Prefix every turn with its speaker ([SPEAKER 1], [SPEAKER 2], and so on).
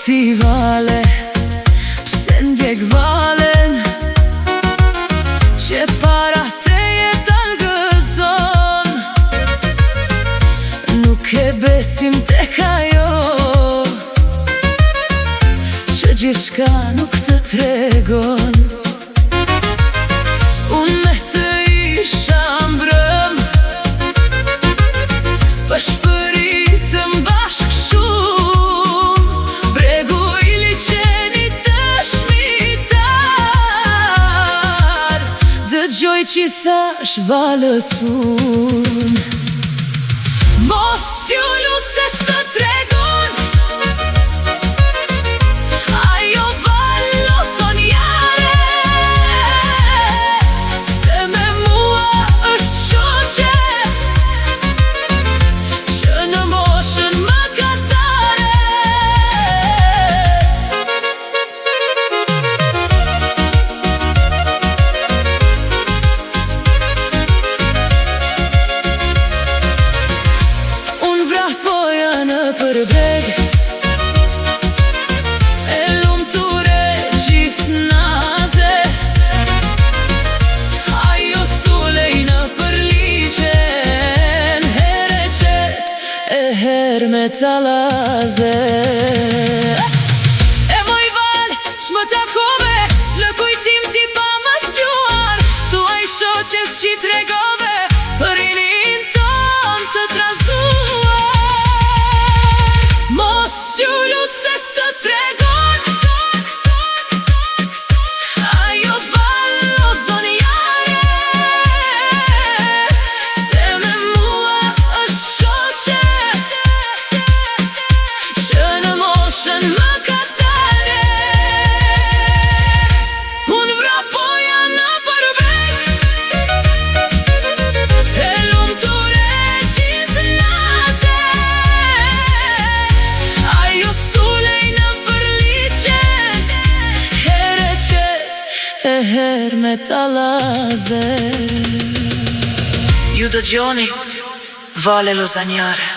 [SPEAKER 1] ti vale, pse ndjek valen, që para teje dalgëzon. Nuk e besim tek ajo, që gjithçka nuk të tregon. Unë me të isha mbrëm, pashpëritëm bashk shumë, bregu i liçenit dëshmitar, dëgjoj që thash valës unë. Mos ju lut se s'të tregon, ajo valoson jare, se me mua është shoqe, që në moshën më katare. Unë vrah poja në përbreg, e lumture gjithnaze, ajo sulej në përliqen, here qet e her me talaze. E moj val, shmë takove, s'lë kujtim ti pa më zgjuar, thuaj shoqes që i tregove, për rinin ton të trazuar. Mos ju lut se s'të tregon, ajo valoson jare, se me mua është shoqe, që në moshën më katare. Unë vrah poja në përbreg, e lumture gjithnaze, ajo sulej në përliqen, here qet e her me talaze.
[SPEAKER 2] Ju dëgjoni Vale Lozanjare.